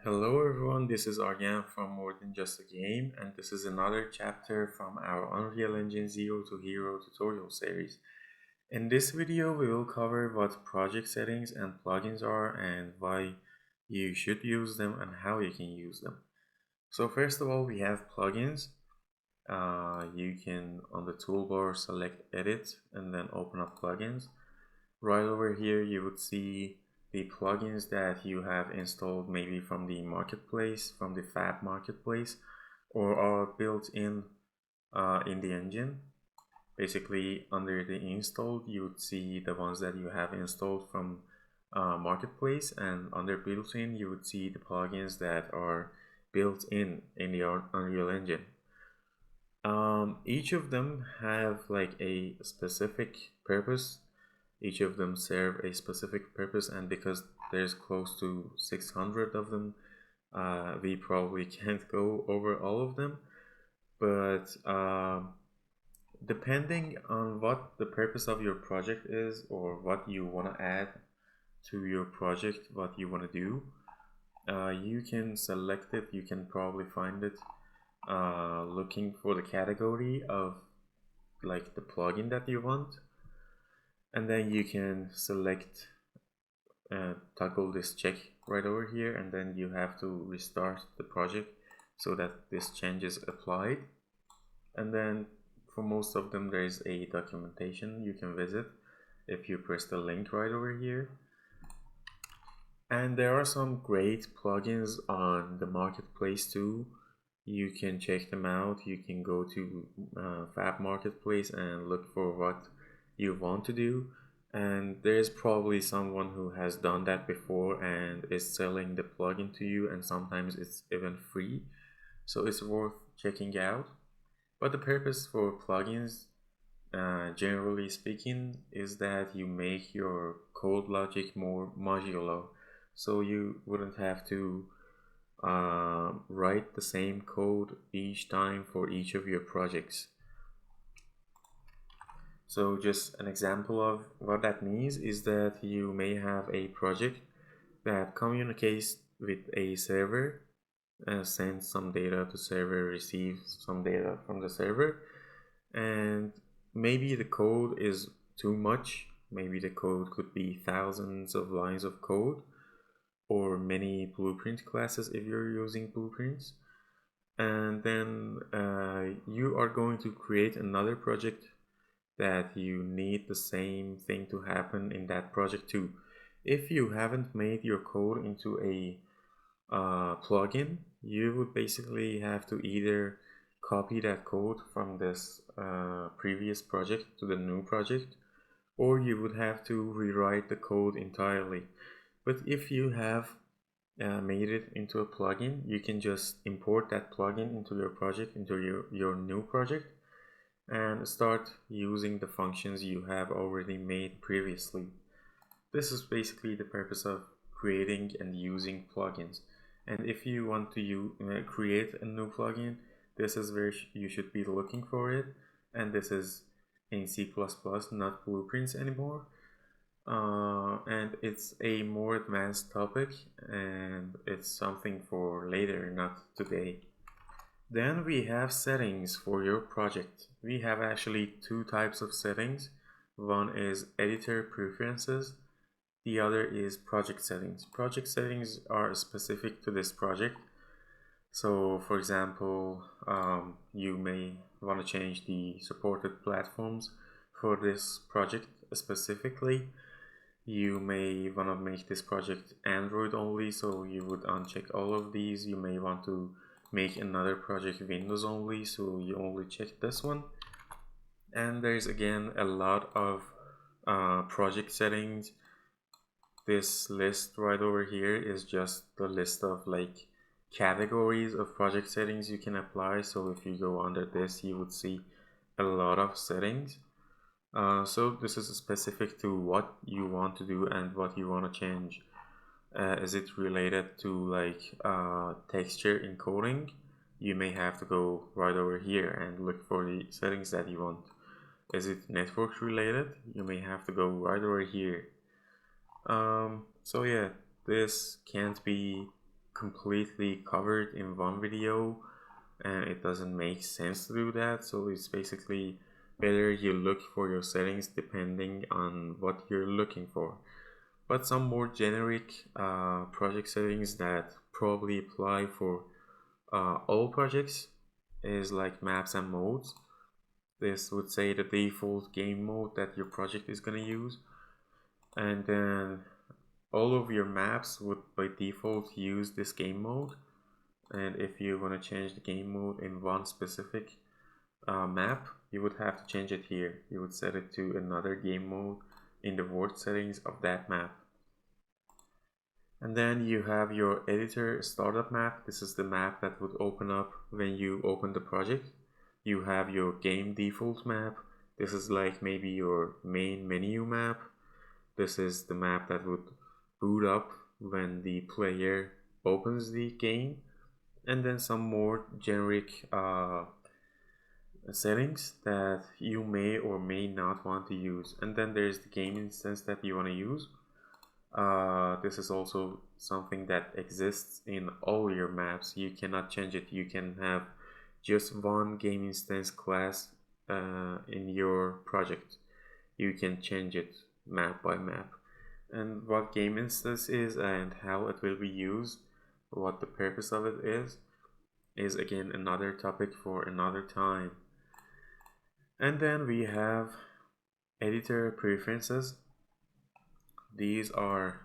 Hello everyone, this is Aryan from More Than Just a Game, and this is another chapter from our Unreal Engine 0 to Hero tutorial series. In this video, we will cover what project settings and plugins are and why you should use them and how you can use them. So first of all, we have plugins. You can, on the toolbar, select Edit and then open up Plugins. Right over here, you would see the plugins that you have installed maybe from the marketplace, from the Fab marketplace, or are built in the engine. Basically, under the installed, you would see the ones that you have installed from marketplace, and under built-in, you would see the plugins that are built in the Unreal Engine. Each of them have like a specific purpose. Each of them serve a specific purpose, and because there's close to 600 of them, we probably can't go over all of them. But depending on what the purpose of your project is, or what you want to add to your project, what you want to do, you can select it. You can probably find it looking for the category of like the plugin that you want, and then you can select toggle this check right over here, and then you have to restart the project so that this change is applied. And then for most of them there is a documentation you can visit if you press the link right over here. And there are some great plugins on the marketplace too. You can check them out. You can go to Fab Marketplace and look for what you want to do, and there's probably someone who has done that before and is selling the plugin to you, and sometimes it's even free, so it's worth checking out. But the purpose for plugins, generally speaking, is that you make your code logic more modular, so you wouldn't have to write the same code each time for each of your projects. So just an example of what that means is that you may have a project that communicates with a server, sends some data to server, receives some data from the server, and maybe the code is too much. Maybe the code could be thousands of lines of code, or many blueprint classes if you're using blueprints. And then you are going to create another project that you need the same thing to happen in that project too. If you haven't made your code into a plugin, you would basically have to either copy that code from this previous project to the new project, or you would have to rewrite the code entirely. But if you have made it into a plugin, you can just import that plugin into your project, into your new project, and start using the functions you have already made previously. This is basically the purpose of creating and using plugins. And if you want to create a new plugin, this is where you should be looking for it. And this is in C++, not blueprints anymore. And it's a more advanced topic, and it's something for later, not today. Then we have settings for your project. We have actually two types of settings. One is editor preferences. The other is project settings. Project settings are specific to this project. So for example, you may want to change the supported platforms for this project specifically. You may want to make this project Android only, so you would uncheck all of these. You may want to make another project Windows only, so you only check this one. And there's again a lot of project settings. This list right over here is just the list of like categories of project settings you can apply. So if you go under this, you would see a lot of settings. So this is specific to what you want to do and what you want to change. Is it related to like texture encoding? You may have to go right over here and look for the settings that you want. Is it network related? You may have to go right over here. So yeah, this can't be completely covered in one video, and it doesn't make sense to do that. So it's basically better you look for your settings depending on what you're looking for. But some more generic project settings that probably apply for all projects is like maps and modes. This would say the default game mode that your project is going to use, and then all of your maps would by default use this game mode. And if you want to change the game mode in one specific map, you would have to change it here. You would set it to another game mode in the word settings of that map. And then you have your editor startup map. This is the map that would open up when you open the project. You have your game default map. This is like maybe your main menu map. This is the map that would boot up when the player opens the game. And then some more generic settings that you may or may not want to use. And then there's the game instance that you want to use. This is also something that exists in all your maps. You cannot change it. You can have just one game instance class in your project. You can change it map by map. And what game instance is and how it will be used, what the purpose of it is again another topic for another time. And then we have editor preferences. These are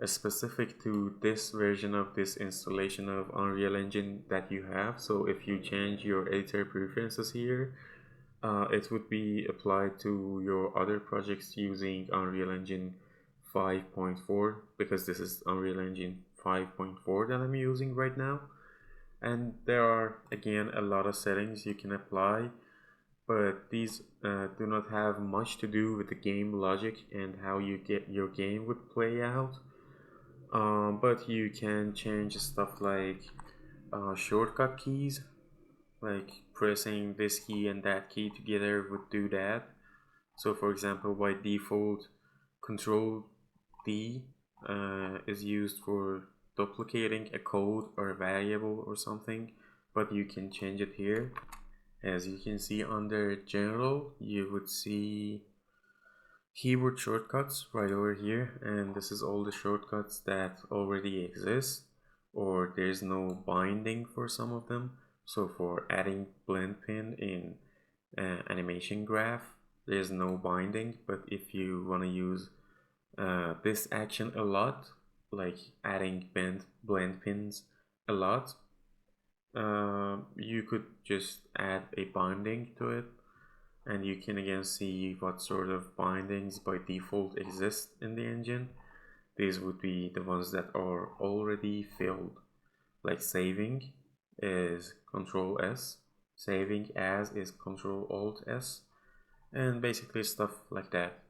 specific to this version of this installation of Unreal Engine that you have. So if you change your editor preferences here, it would be applied to your other projects using Unreal Engine 5.4, because this is Unreal Engine 5.4 that I'm using right now. And there are again a lot of settings you can apply, but these do not have much to do with the game logic and how you get your game would play out. But you can change stuff like shortcut keys, like pressing this key and that key together would do that. So for example, by default, Control D is used for duplicating a code or a variable or something, but you can change it here. As you can see under General, you would see keyboard shortcuts right over here, and this is all the shortcuts that already exist, or there's no binding for some of them. So for adding blend pin in animation graph, there's no binding, but if you want to use this action a lot, like adding blend pins a lot, you could just add a binding to it, and you can again see what sort of bindings by default exist in the engine. These would be the ones that are already filled, like saving is Control S, saving as is Control Alt S, and basically stuff like that.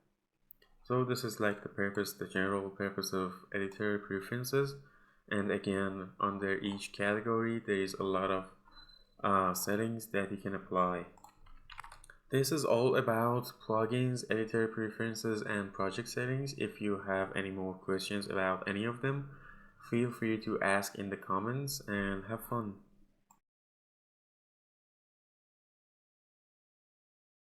So this is like the general purpose of editor preferences. And again, under each category, there is a lot of settings that you can apply. This is all about plugins, editor preferences, and project settings. If you have any more questions about any of them, feel free to ask in the comments and have fun.